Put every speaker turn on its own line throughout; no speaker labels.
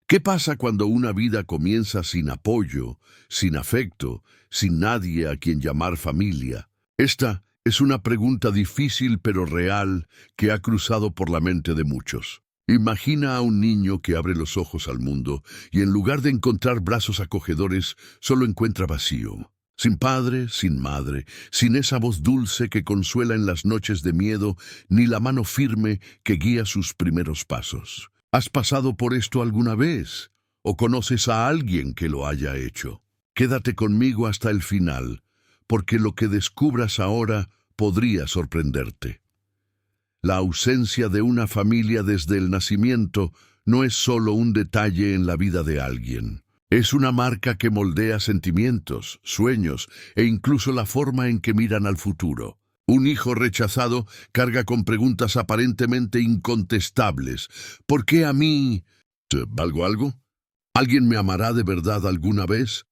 ¿Qué pasa cuando una vida comienza sin apoyo, sin afecto, sin nadie a quien llamar familia? Esta es una pregunta difícil pero real que ha cruzado por la mente de muchos. Imagina a un niño que abre los ojos al mundo y en lugar de encontrar brazos acogedores, solo encuentra vacío. Sin padre, sin madre, sin esa voz dulce que consuela en las noches de miedo, ni la mano firme que guía sus primeros pasos. ¿Has pasado por esto alguna vez? ¿O conoces a alguien que lo haya hecho? Quédate conmigo hasta el final, porque lo que descubras ahora podría sorprenderte. La ausencia de una familia desde el nacimiento no es solo un detalle en la vida de alguien. Es una marca que moldea sentimientos, sueños e incluso la forma en que miran al futuro. Un hijo rechazado carga con preguntas aparentemente incontestables. ¿Por qué a mí? ¿Valgo algo? ¿Alguien me amará de verdad alguna vez?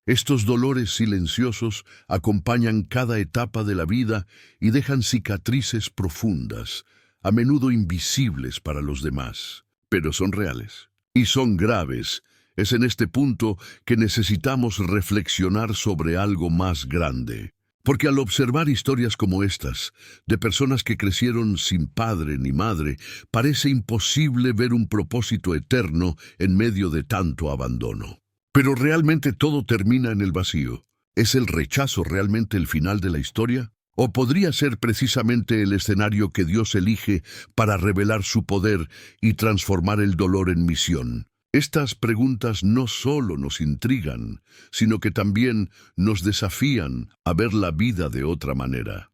Estos dolores silenciosos acompañan cada etapa de la vida y dejan cicatrices profundas, a menudo invisibles para los demás, pero son reales y son graves. Es en este punto que necesitamos reflexionar sobre algo más grande. Porque al observar historias como estas, de personas que crecieron sin padre ni madre, parece imposible ver un propósito eterno en medio de tanto abandono. Pero realmente todo termina en el vacío. ¿Es el rechazo realmente el final de la historia? ¿O podría ser precisamente el escenario que Dios elige para revelar su poder y transformar el dolor en misión? Estas preguntas no solo nos intrigan, sino que también nos desafían a ver la vida de otra manera.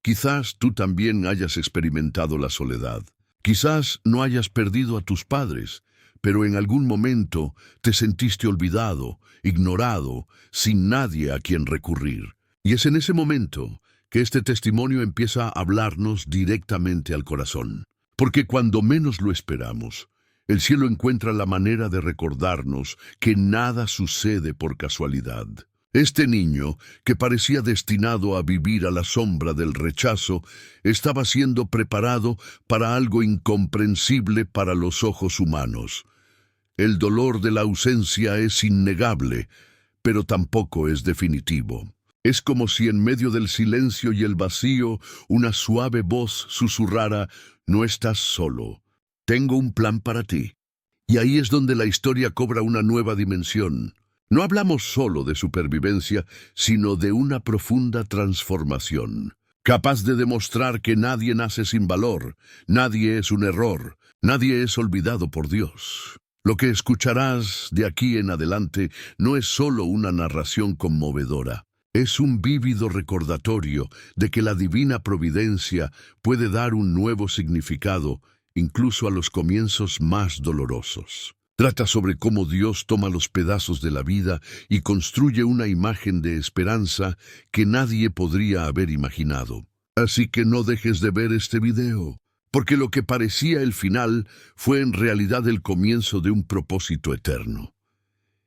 Quizás tú también hayas experimentado la soledad. Quizás no hayas perdido a tus padres, pero en algún momento te sentiste olvidado, ignorado, sin nadie a quien recurrir. Y es en ese momento que este testimonio empieza a hablarnos directamente al corazón. Porque cuando menos lo esperamos, el cielo encuentra la manera de recordarnos que nada sucede por casualidad. Este niño, que parecía destinado a vivir a la sombra del rechazo, estaba siendo preparado para algo incomprensible para los ojos humanos. El dolor de la ausencia es innegable, pero tampoco es definitivo. Es como si en medio del silencio y el vacío una suave voz susurrara: «No estás solo. Tengo un plan para ti». Y ahí es donde la historia cobra una nueva dimensión. No hablamos solo de supervivencia, sino de una profunda transformación, capaz de demostrar que nadie nace sin valor, nadie es un error, nadie es olvidado por Dios. Lo que escucharás de aquí en adelante no es solo una narración conmovedora. Es un vívido recordatorio de que la divina providencia puede dar un nuevo significado incluso a los comienzos más dolorosos. Trata sobre cómo Dios toma los pedazos de la vida y construye una imagen de esperanza que nadie podría haber imaginado. Así que no dejes de ver este video, porque lo que parecía el final fue en realidad el comienzo de un propósito eterno.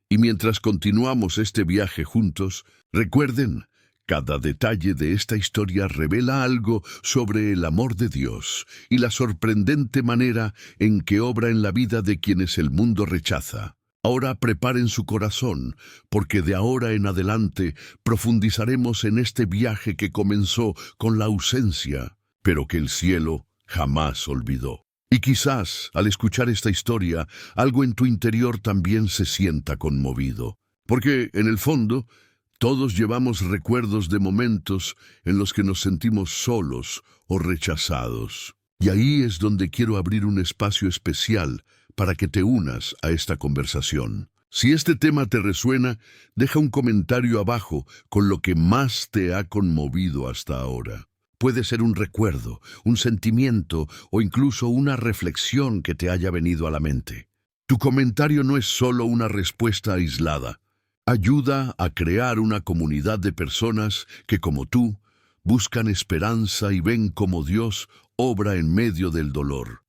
Y mientras continuamos este viaje juntos, recuerden, cada detalle de esta historia revela algo sobre el amor de Dios y la sorprendente manera en que obra en la vida de quienes el mundo rechaza. Ahora preparen su corazón, porque de ahora en adelante profundizaremos en este viaje que comenzó con la ausencia, pero que el cielo jamás olvidó. Y quizás, al escuchar esta historia, algo en tu interior también se sienta conmovido, porque, en el fondo, todos llevamos recuerdos de momentos en los que nos sentimos solos o rechazados. Y ahí es donde quiero abrir un espacio especial para que te unas a esta conversación. Si este tema te resuena, deja un comentario abajo con lo que más te ha conmovido hasta ahora. Puede ser un recuerdo, un sentimiento o incluso una reflexión que te haya venido a la mente. Tu comentario no es solo una respuesta aislada. Ayuda a crear una comunidad de personas que, como tú, buscan esperanza y ven cómo Dios obra en medio del dolor.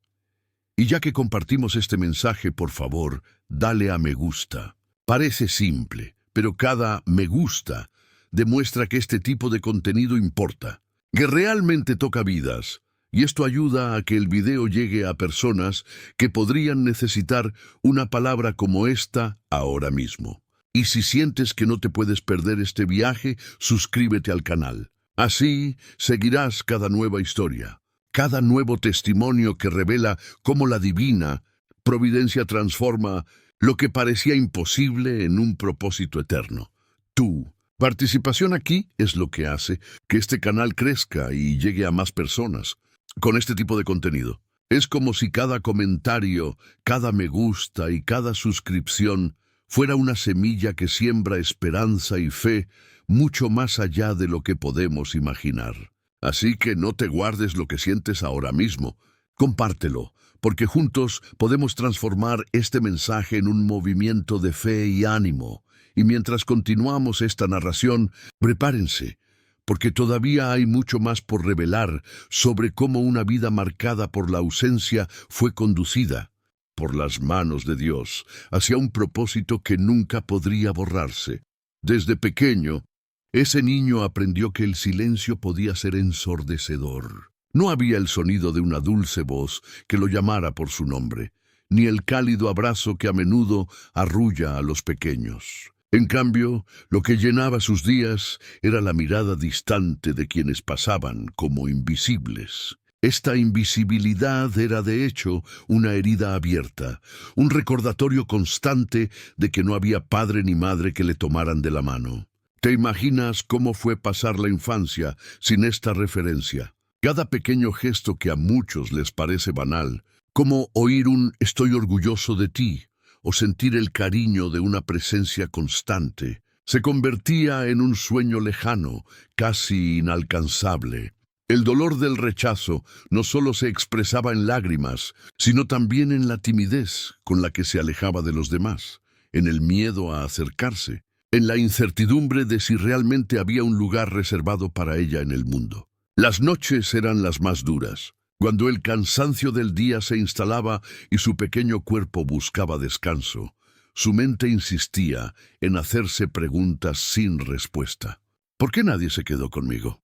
Y ya que compartimos este mensaje, por favor, dale a me gusta. Parece simple, pero cada me gusta demuestra que este tipo de contenido importa, que realmente toca vidas. Y esto ayuda a que el video llegue a personas que podrían necesitar una palabra como esta ahora mismo. Y si sientes que no te puedes perder este viaje, suscríbete al canal. Así seguirás cada nueva historia, cada nuevo testimonio que revela cómo la divina providencia transforma lo que parecía imposible en un propósito eterno. Tu participación aquí es lo que hace que este canal crezca y llegue a más personas con este tipo de contenido. Es como si cada comentario, cada me gusta y cada suscripción fuera una semilla que siembra esperanza y fe mucho más allá de lo que podemos imaginar. Así que no te guardes lo que sientes ahora mismo. Compártelo, porque juntos podemos transformar este mensaje en un movimiento de fe y ánimo. Y mientras continuamos esta narración, prepárense, porque todavía hay mucho más por revelar sobre cómo una vida marcada por la ausencia fue conducida por las manos de Dios hacia un propósito que nunca podría borrarse. Desde pequeño, ese niño aprendió que el silencio podía ser ensordecedor. No había el sonido de una dulce voz que lo llamara por su nombre, ni el cálido abrazo que a menudo arrulla a los pequeños. En cambio, lo que llenaba sus días era la mirada distante de quienes pasaban como invisibles. Esta invisibilidad era de hecho una herida abierta, un recordatorio constante de que no había padre ni madre que le tomaran de la mano. ¿Te imaginas cómo fue pasar la infancia sin esta referencia? Cada pequeño gesto que a muchos les parece banal, como oír un «estoy orgulloso de ti», o sentir el cariño de una presencia constante, se convertía en un sueño lejano, casi inalcanzable. El dolor del rechazo no solo se expresaba en lágrimas, sino también en la timidez con la que se alejaba de los demás, en el miedo a acercarse, en la incertidumbre de si realmente había un lugar reservado para ella en el mundo. Las noches eran las más duras, cuando el cansancio del día se instalaba y su pequeño cuerpo buscaba descanso. Su mente insistía en hacerse preguntas sin respuesta. ¿Por qué nadie se quedó conmigo?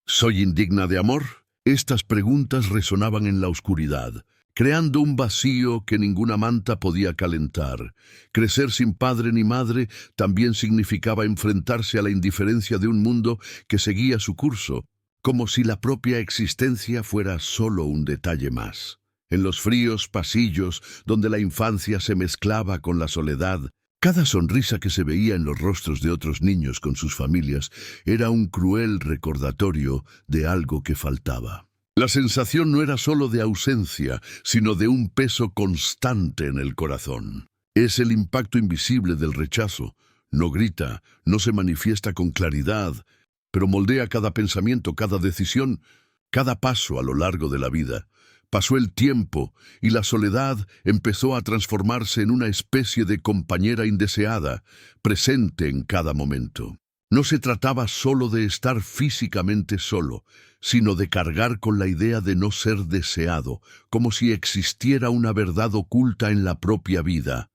¿Soy indigna de amor? Estas preguntas resonaban en la oscuridad, creando un vacío que ninguna manta podía calentar. Crecer sin padre ni madre también significaba enfrentarse a la indiferencia de un mundo que seguía su curso, como si la propia existencia fuera solo un detalle más. En los fríos pasillos donde la infancia se mezclaba con la soledad, cada sonrisa que se veía en los rostros de otros niños con sus familias era un cruel recordatorio de algo que faltaba. La sensación no era solo de ausencia, sino de un peso constante en el corazón. Es el impacto invisible del rechazo. No grita, no se manifiesta con claridad, pero moldea cada pensamiento, cada decisión, cada paso a lo largo de la vida. Pasó el tiempo y la soledad empezó a transformarse en una especie de compañera indeseada, presente en cada momento. No se trataba solo de estar físicamente solo, sino de cargar con la idea de no ser deseado, como si existiera una verdad oculta en la propia vida,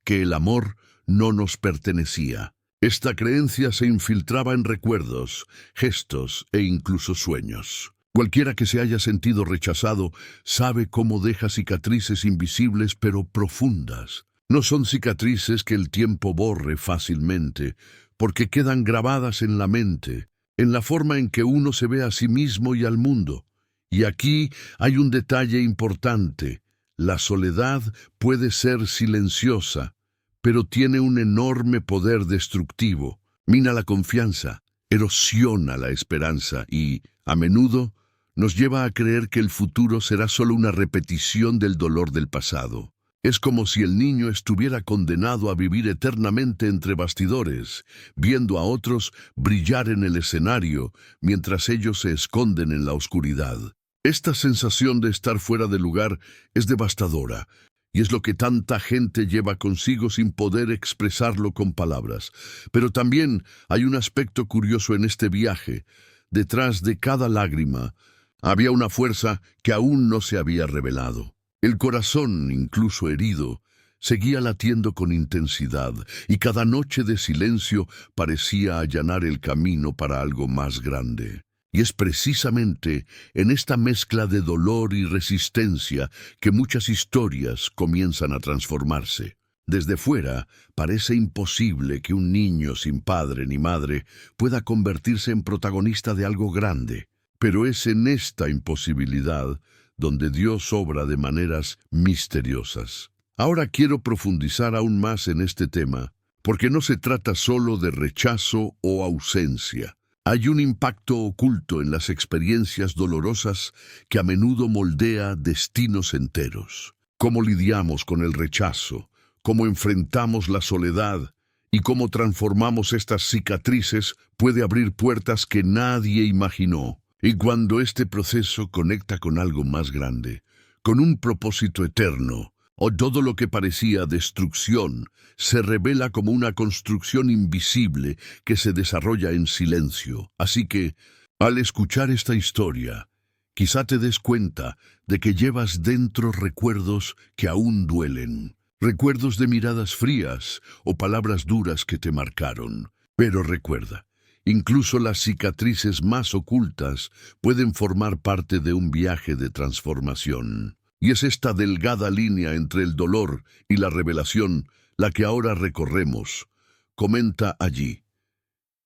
que el amor no nos pertenecía. Esta creencia se infiltraba en recuerdos, gestos e incluso sueños. Cualquiera que se haya sentido rechazado sabe cómo deja cicatrices invisibles pero profundas. No son cicatrices que el tiempo borre fácilmente, porque quedan grabadas en la mente, en la forma en que uno se ve a sí mismo y al mundo. Y aquí hay un detalle importante. La soledad puede ser silenciosa, pero tiene un enorme poder destructivo. Mina la confianza, erosiona la esperanza y, a menudo, nos lleva a creer que el futuro será solo una repetición del dolor del pasado. Es como si el niño estuviera condenado a vivir eternamente entre bastidores, viendo a otros brillar en el escenario mientras ellos se esconden en la oscuridad. Esta sensación de estar fuera de lugar es devastadora, y es lo que tanta gente lleva consigo sin poder expresarlo con palabras. Pero también hay un aspecto curioso en este viaje. Detrás de cada lágrima había una fuerza que aún no se había revelado. El corazón, incluso herido, seguía latiendo con intensidad, y cada noche de silencio parecía allanar el camino para algo más grande. Y es precisamente en esta mezcla de dolor y resistencia que muchas historias comienzan a transformarse. Desde fuera, parece imposible que un niño sin padre ni madre pueda convertirse en protagonista de algo grande. Pero es en esta imposibilidad donde Dios obra de maneras misteriosas. Ahora quiero profundizar aún más en este tema, porque no se trata solo de rechazo o ausencia. Hay un impacto oculto en las experiencias dolorosas que a menudo moldea destinos enteros. Cómo lidiamos con el rechazo, cómo enfrentamos la soledad y cómo transformamos estas cicatrices puede abrir puertas que nadie imaginó. Y cuando este proceso conecta con algo más grande, con un propósito eterno, o todo lo que parecía destrucción se revela como una construcción invisible que se desarrolla en silencio. Así que, al escuchar esta historia, quizá te des cuenta de que llevas dentro recuerdos que aún duelen. Recuerdos de miradas frías o palabras duras que te marcaron. Pero recuerda, incluso las cicatrices más ocultas pueden formar parte de un viaje de transformación. Y es esta delgada línea entre el dolor y la revelación la que ahora recorremos. Comenta allí: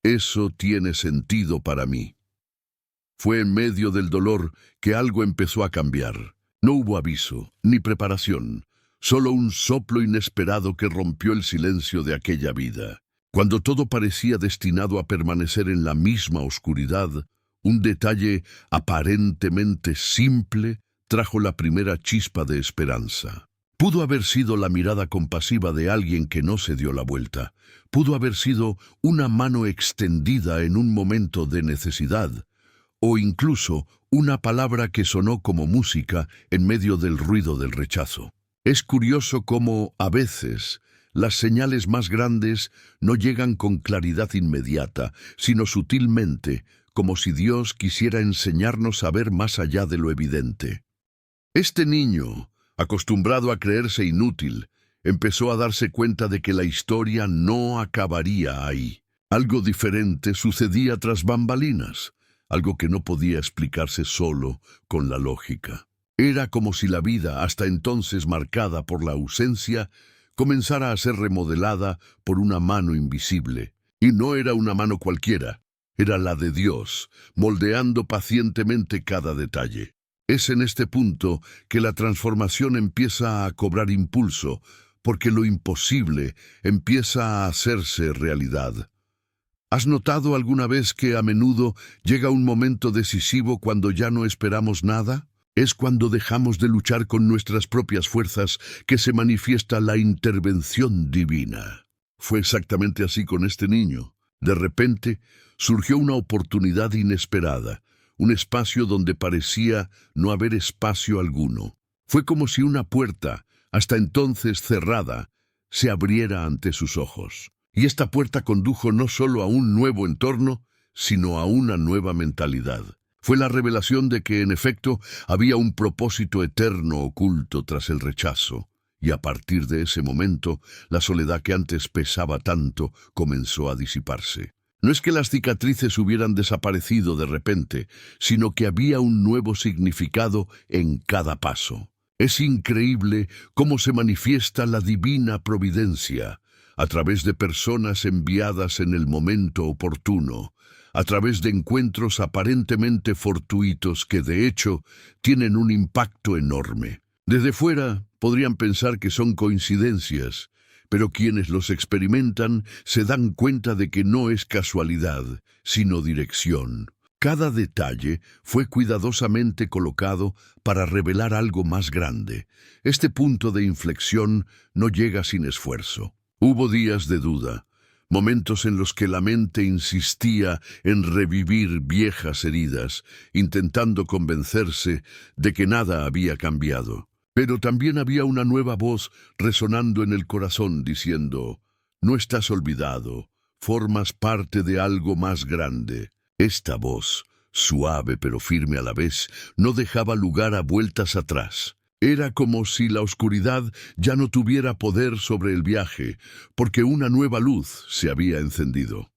eso tiene sentido para mí. Fue en medio del dolor que algo empezó a cambiar. No hubo aviso, ni preparación, solo un soplo inesperado que rompió el silencio de aquella vida. Cuando todo parecía destinado a permanecer en la misma oscuridad, un detalle aparentemente simple trajo la primera chispa de esperanza. Pudo haber sido la mirada compasiva de alguien que no se dio la vuelta. Pudo haber sido una mano extendida en un momento de necesidad, o incluso una palabra que sonó como música en medio del ruido del rechazo. Es curioso cómo, a veces, las señales más grandes no llegan con claridad inmediata, sino sutilmente, como si Dios quisiera enseñarnos a ver más allá de lo evidente. Este niño, acostumbrado a creerse inútil, empezó a darse cuenta de que la historia no acabaría ahí. Algo diferente sucedía tras bambalinas, algo que no podía explicarse solo con la lógica. Era como si la vida, hasta entonces marcada por la ausencia, comenzara a ser remodelada por una mano invisible. Y no era una mano cualquiera, era la de Dios, moldeando pacientemente cada detalle. Es en este punto que la transformación empieza a cobrar impulso, porque lo imposible empieza a hacerse realidad. ¿Has notado alguna vez que a menudo llega un momento decisivo cuando ya no esperamos nada? Es cuando dejamos de luchar con nuestras propias fuerzas que se manifiesta la intervención divina. Fue exactamente así con este niño. De repente, surgió una oportunidad inesperada, un espacio donde parecía no haber espacio alguno. Fue como si una puerta, hasta entonces cerrada, se abriera ante sus ojos. Y esta puerta condujo no solo a un nuevo entorno, sino a una nueva mentalidad. Fue la revelación de que, en efecto, había un propósito eterno oculto tras el rechazo. Y a partir de ese momento, la soledad que antes pesaba tanto comenzó a disiparse. No es que las cicatrices hubieran desaparecido de repente, sino que había un nuevo significado en cada paso. Es increíble cómo se manifiesta la divina providencia, a través de personas enviadas en el momento oportuno, a través de encuentros aparentemente fortuitos que, de hecho, tienen un impacto enorme. Desde fuera, podrían pensar que son coincidencias, pero quienes los experimentan se dan cuenta de que no es casualidad, sino dirección. Cada detalle fue cuidadosamente colocado para revelar algo más grande. Este punto de inflexión no llega sin esfuerzo. Hubo días de duda, momentos en los que la mente insistía en revivir viejas heridas, intentando convencerse de que nada había cambiado. Pero también había una nueva voz resonando en el corazón diciendo: no estás olvidado, formas parte de algo más grande. Esta voz, suave pero firme a la vez, no dejaba lugar a vueltas atrás. Era como si la oscuridad ya no tuviera poder sobre el viaje, porque una nueva luz se había encendido.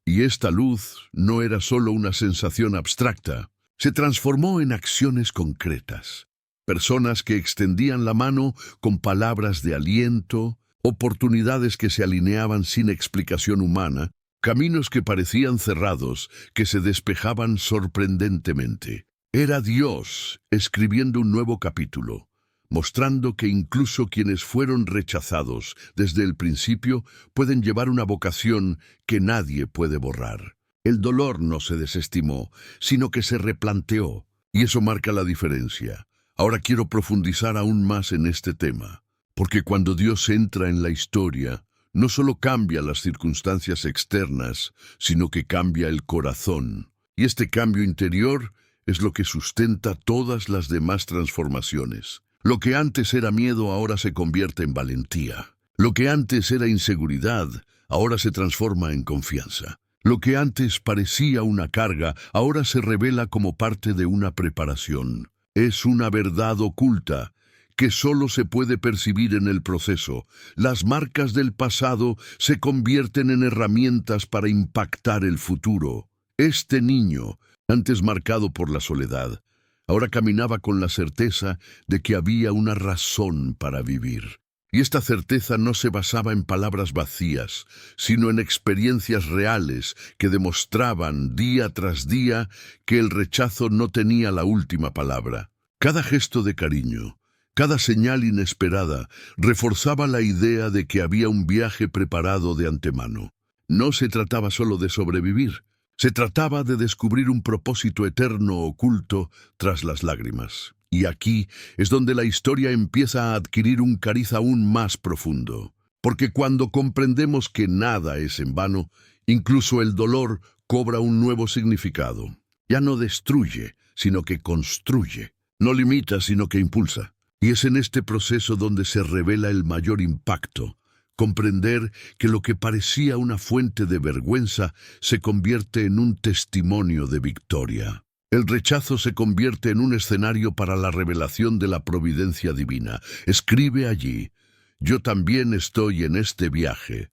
Y esta luz no era solo una sensación abstracta, se transformó en acciones concretas. Personas que extendían la mano con palabras de aliento, oportunidades que se alineaban sin explicación humana, caminos que parecían cerrados, que se despejaban sorprendentemente. Era Dios escribiendo un nuevo capítulo, mostrando que incluso quienes fueron rechazados desde el principio pueden llevar una vocación que nadie puede borrar. El dolor no se desestimó, sino que se replanteó, y eso marca la diferencia. Ahora quiero profundizar aún más en este tema, porque cuando Dios entra en la historia, no solo cambia las circunstancias externas, sino que cambia el corazón. Y este cambio interior es lo que sustenta todas las demás transformaciones. Lo que antes era miedo ahora se convierte en valentía. Lo que antes era inseguridad ahora se transforma en confianza. Lo que antes parecía una carga ahora se revela como parte de una preparación. Es una verdad oculta que solo se puede percibir en el proceso. Las marcas del pasado se convierten en herramientas para impactar el futuro. Este niño, antes marcado por la soledad, ahora caminaba con la certeza de que había una razón para vivir. Y esta certeza no se basaba en palabras vacías, sino en experiencias reales que demostraban día tras día que el rechazo no tenía la última palabra. Cada gesto de cariño, cada señal inesperada, reforzaba la idea de que había un viaje preparado de antemano. No se trataba solo de sobrevivir, se trataba de descubrir un propósito eterno oculto tras las lágrimas. Y aquí es donde la historia empieza a adquirir un cariz aún más profundo. Porque cuando comprendemos que nada es en vano, incluso el dolor cobra un nuevo significado. Ya no destruye, sino que construye. No limita, sino que impulsa. Y es en este proceso donde se revela el mayor impacto. Comprender que lo que parecía una fuente de vergüenza se convierte en un testimonio de victoria. El rechazo se convierte en un escenario para la revelación de la providencia divina. Escribe allí: yo también estoy en este viaje.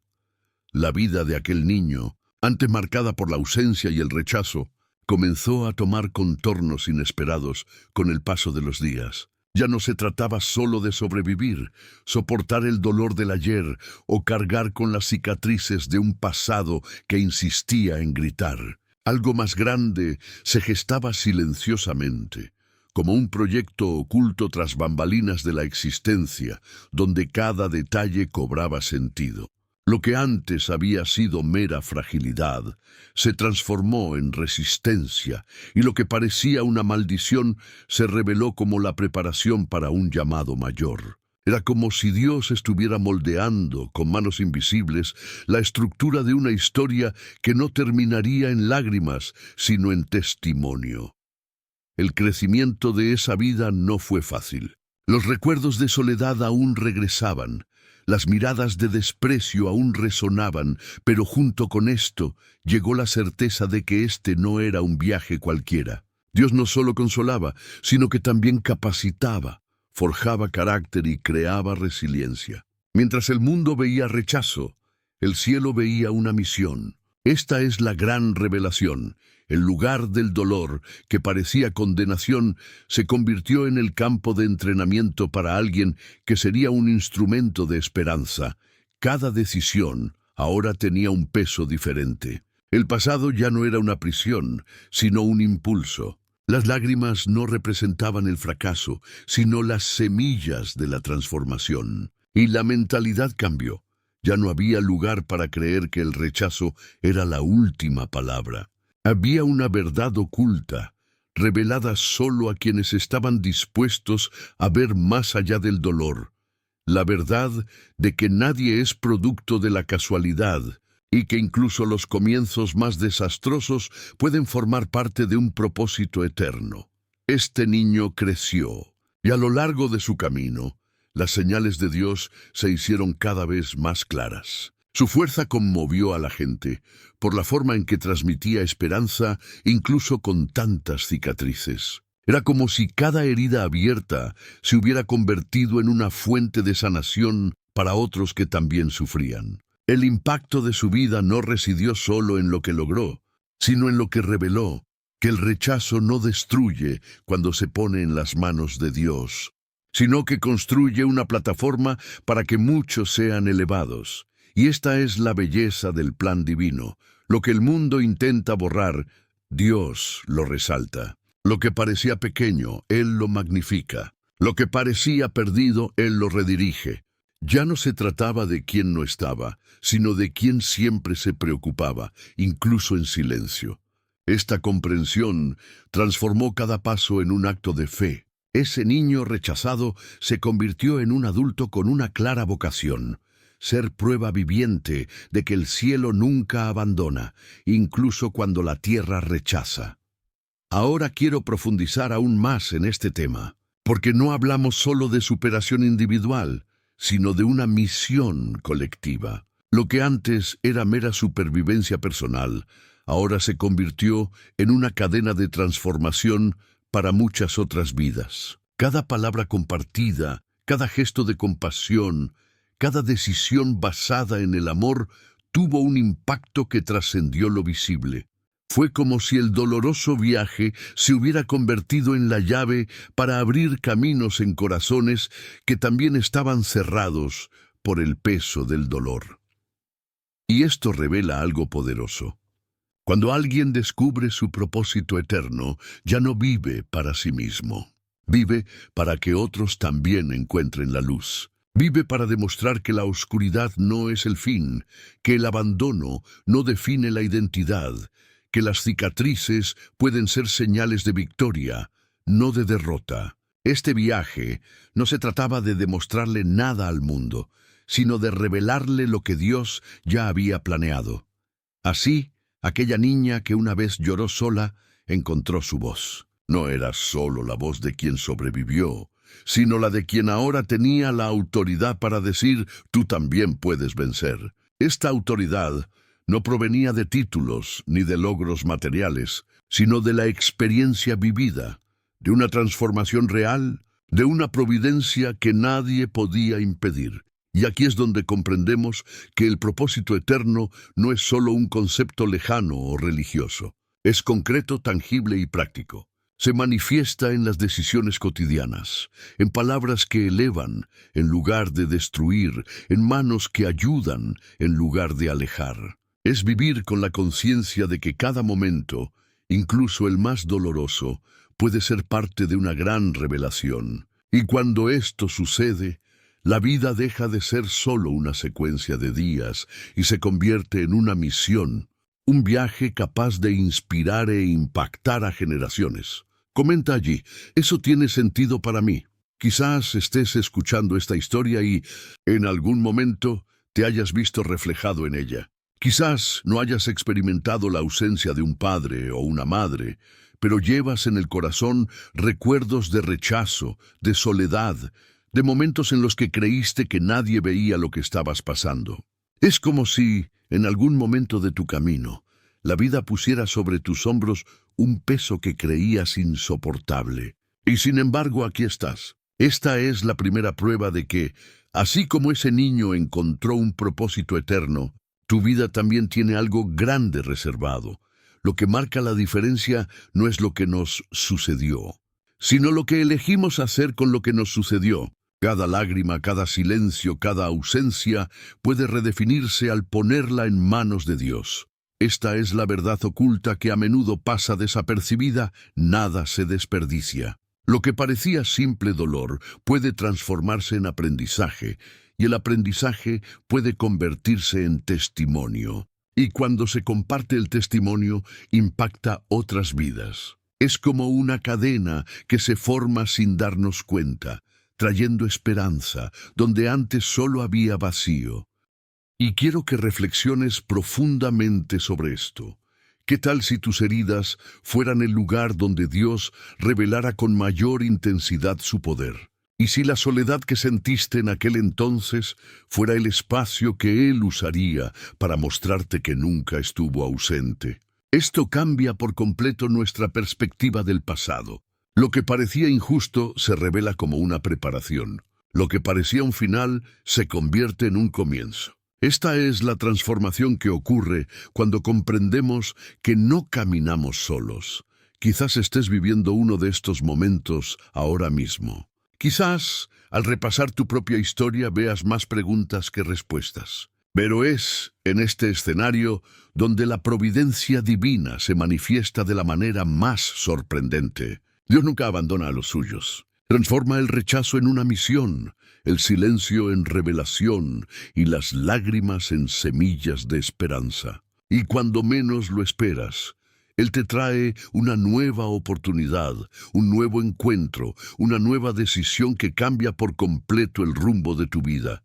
La vida de aquel niño, antes marcada por la ausencia y el rechazo, comenzó a tomar contornos inesperados con el paso de los días. Ya no se trataba solo de sobrevivir, soportar el dolor del ayer o cargar con las cicatrices de un pasado que insistía en gritar. Algo más grande se gestaba silenciosamente, como un proyecto oculto tras bambalinas de la existencia, donde cada detalle cobraba sentido. Lo que antes había sido mera fragilidad se transformó en resistencia, y lo que parecía una maldición se reveló como la preparación para un llamado mayor. Era como si Dios estuviera moldeando con manos invisibles la estructura de una historia que no terminaría en lágrimas, sino en testimonio. El crecimiento de esa vida no fue fácil. Los recuerdos de soledad aún regresaban. Las miradas de desprecio aún resonaban, pero junto con esto llegó la certeza de que este no era un viaje cualquiera. Dios no solo consolaba, sino que también capacitaba, forjaba carácter y creaba resiliencia. Mientras el mundo veía rechazo, el cielo veía una misión. Esta es la gran revelación. El lugar del dolor, que parecía condenación, se convirtió en el campo de entrenamiento para alguien que sería un instrumento de esperanza. Cada decisión ahora tenía un peso diferente. El pasado ya no era una prisión, sino un impulso. Las lágrimas no representaban el fracaso, sino las semillas de la transformación. Y la mentalidad cambió. Ya no había lugar para creer que el rechazo era la última palabra. Había una verdad oculta, revelada solo a quienes estaban dispuestos a ver más allá del dolor. La verdad de que nadie es producto de la casualidad y que incluso los comienzos más desastrosos pueden formar parte de un propósito eterno. Este niño creció, y a lo largo de su camino, las señales de Dios se hicieron cada vez más claras. Su fuerza conmovió a la gente por la forma en que transmitía esperanza, incluso con tantas cicatrices. Era como si cada herida abierta se hubiera convertido en una fuente de sanación para otros que también sufrían. El impacto de su vida no residió solo en lo que logró, sino en lo que reveló, que el rechazo no destruye cuando se pone en las manos de Dios, sino que construye una plataforma para que muchos sean elevados. Y esta es la belleza del plan divino. Lo que el mundo intenta borrar, Dios lo resalta. Lo que parecía pequeño, Él lo magnifica. Lo que parecía perdido, Él lo redirige. Ya no se trataba de quien no estaba, sino de quien siempre se preocupaba, incluso en silencio. Esta comprensión transformó cada paso en un acto de fe. Ese niño rechazado se convirtió en un adulto con una clara vocación: ser prueba viviente de que el cielo nunca abandona, incluso cuando la tierra rechaza. Ahora quiero profundizar aún más en este tema, porque no hablamos solo de superación individual, sino de una misión colectiva. Lo que antes era mera supervivencia personal, ahora se convirtió en una cadena de transformación para muchas otras vidas. Cada palabra compartida, cada gesto de compasión, cada decisión basada en el amor tuvo un impacto que trascendió lo visible. Fue como si el doloroso viaje se hubiera convertido en la llave para abrir caminos en corazones que también estaban cerrados por el peso del dolor. Y esto revela algo poderoso. Cuando alguien descubre su propósito eterno, ya no vive para sí mismo. Vive para que otros también encuentren la luz. Vive para demostrar que la oscuridad no es el fin, que el abandono no define la identidad, que las cicatrices pueden ser señales de victoria, no de derrota. Este viaje no se trataba de demostrarle nada al mundo, sino de revelarle lo que Dios ya había planeado. Así, aquella niña que una vez lloró sola, encontró su voz. No era solo la voz de quien sobrevivió, sino la de quien ahora tenía la autoridad para decir: tú también puedes vencer. Esta autoridad no provenía de títulos ni de logros materiales, sino de la experiencia vivida, de una transformación real, de una providencia que nadie podía impedir. Y aquí es donde comprendemos que el propósito eterno no es solo un concepto lejano o religioso. Es concreto, tangible y práctico. Se manifiesta en las decisiones cotidianas, en palabras que elevan en lugar de destruir, en manos que ayudan en lugar de alejar. Es vivir con la conciencia de que cada momento, incluso el más doloroso, puede ser parte de una gran revelación. Y cuando esto sucede, la vida deja de ser solo una secuencia de días y se convierte en una misión, un viaje capaz de inspirar e impactar a generaciones. Comenta allí: eso tiene sentido para mí. Quizás estés escuchando esta historia y, en algún momento, te hayas visto reflejado en ella. Quizás no hayas experimentado la ausencia de un padre o una madre, pero llevas en el corazón recuerdos de rechazo, de soledad, de momentos en los que creíste que nadie veía lo que estabas pasando. Es como si, en algún momento de tu camino, la vida pusiera sobre tus hombros un peso que creías insoportable. Y sin embargo, aquí estás. Esta es la primera prueba de que, así como ese niño encontró un propósito eterno, tu vida también tiene algo grande reservado. Lo que marca la diferencia no es lo que nos sucedió, sino lo que elegimos hacer con lo que nos sucedió. Cada lágrima, cada silencio, cada ausencia puede redefinirse al ponerla en manos de Dios. Esta es la verdad oculta que a menudo pasa desapercibida: nada se desperdicia. Lo que parecía simple dolor puede transformarse en aprendizaje, y el aprendizaje puede convertirse en testimonio. Y cuando se comparte el testimonio, impacta otras vidas. Es como una cadena que se forma sin darnos cuenta, trayendo esperanza donde antes solo había vacío. Y quiero que reflexiones profundamente sobre esto. ¿Qué tal si tus heridas fueran el lugar donde Dios revelara con mayor intensidad su poder? ¿Y si la soledad que sentiste en aquel entonces fuera el espacio que Él usaría para mostrarte que nunca estuvo ausente? Esto cambia por completo nuestra perspectiva del pasado. Lo que parecía injusto se revela como una preparación. Lo que parecía un final se convierte en un comienzo. Esta es la transformación que ocurre cuando comprendemos que no caminamos solos. Quizás estés viviendo uno de estos momentos ahora mismo. Quizás, al repasar tu propia historia, veas más preguntas que respuestas. Pero es en este escenario donde la providencia divina se manifiesta de la manera más sorprendente. Dios nunca abandona a los suyos. Transforma el rechazo en una misión, el silencio en revelación y las lágrimas en semillas de esperanza. Y cuando menos lo esperas, Él te trae una nueva oportunidad, un nuevo encuentro, una nueva decisión que cambia por completo el rumbo de tu vida.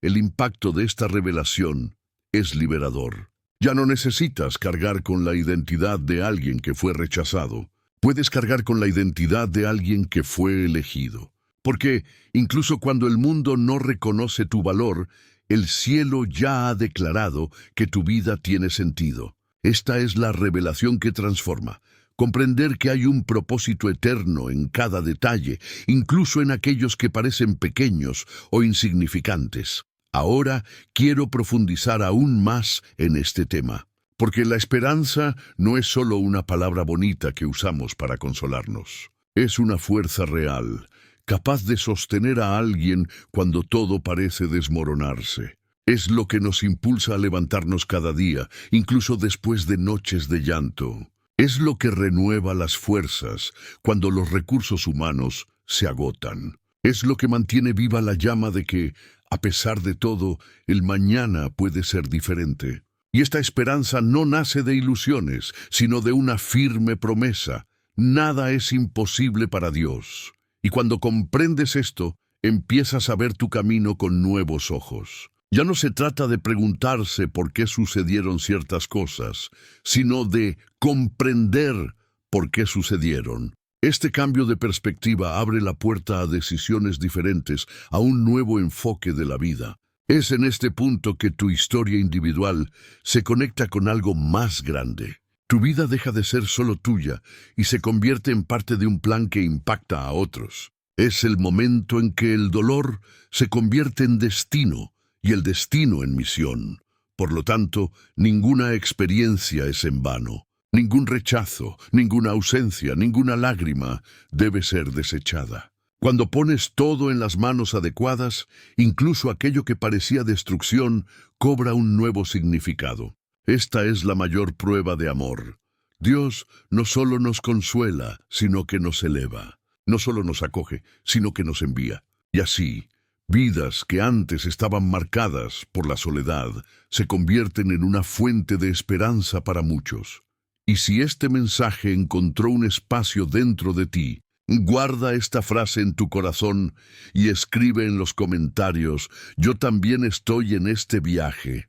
El impacto de esta revelación es liberador. Ya no necesitas cargar con la identidad de alguien que fue rechazado. Puedes cargar con la identidad de alguien que fue elegido. Porque incluso cuando el mundo no reconoce tu valor, el cielo ya ha declarado que tu vida tiene sentido. Esta es la revelación que transforma. Comprender que hay un propósito eterno en cada detalle, incluso en aquellos que parecen pequeños o insignificantes. Ahora quiero profundizar aún más en este tema, porque la esperanza no es solo una palabra bonita que usamos para consolarnos. Es una fuerza real, capaz de sostener a alguien cuando todo parece desmoronarse. Es lo que nos impulsa a levantarnos cada día, incluso después de noches de llanto. Es lo que renueva las fuerzas cuando los recursos humanos se agotan. Es lo que mantiene viva la llama de que, a pesar de todo, el mañana puede ser diferente. Y esta esperanza no nace de ilusiones, sino de una firme promesa. Nada es imposible para Dios. Y cuando comprendes esto, empiezas a ver tu camino con nuevos ojos. Ya no se trata de preguntarse por qué sucedieron ciertas cosas, sino de comprender por qué sucedieron. Este cambio de perspectiva abre la puerta a decisiones diferentes, a un nuevo enfoque de la vida. Es en este punto que tu historia individual se conecta con algo más grande. Tu vida deja de ser solo tuya y se convierte en parte de un plan que impacta a otros. Es el momento en que el dolor se convierte en destino y el destino en misión. Por lo tanto, ninguna experiencia es en vano. Ningún rechazo, ninguna ausencia, ninguna lágrima debe ser desechada. Cuando pones todo en las manos adecuadas, incluso aquello que parecía destrucción cobra un nuevo significado. Esta es la mayor prueba de amor. Dios no solo nos consuela, sino que nos eleva. No solo nos acoge, sino que nos envía. Y así, vidas que antes estaban marcadas por la soledad se convierten en una fuente de esperanza para muchos. Y si este mensaje encontró un espacio dentro de ti, guarda esta frase en tu corazón y escribe en los comentarios: yo también estoy en este viaje.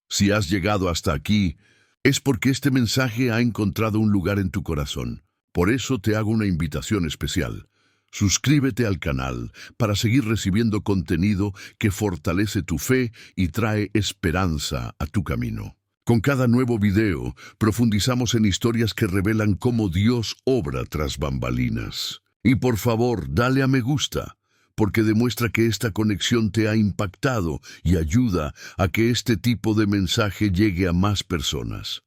Si has llegado hasta aquí, es porque este mensaje ha encontrado un lugar en tu corazón. Por eso te hago una invitación especial. Suscríbete al canal para seguir recibiendo contenido que fortalece tu fe y trae esperanza a tu camino. Con cada nuevo video, profundizamos en historias que revelan cómo Dios obra tras bambalinas. Y por favor, dale a me gusta, porque demuestra que esta conexión te ha impactado y ayuda a que este tipo de mensaje llegue a más personas.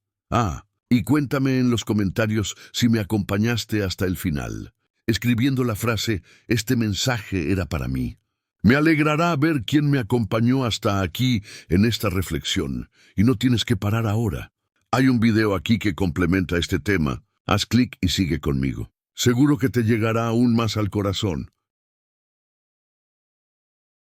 Y cuéntame en los comentarios si me acompañaste hasta el final, escribiendo la frase: este mensaje era para mí. Me alegrará ver quién me acompañó hasta aquí en esta reflexión, y no tienes que parar ahora. Hay un video aquí que complementa este tema. Haz clic y sigue conmigo. Seguro que te llegará aún más al corazón.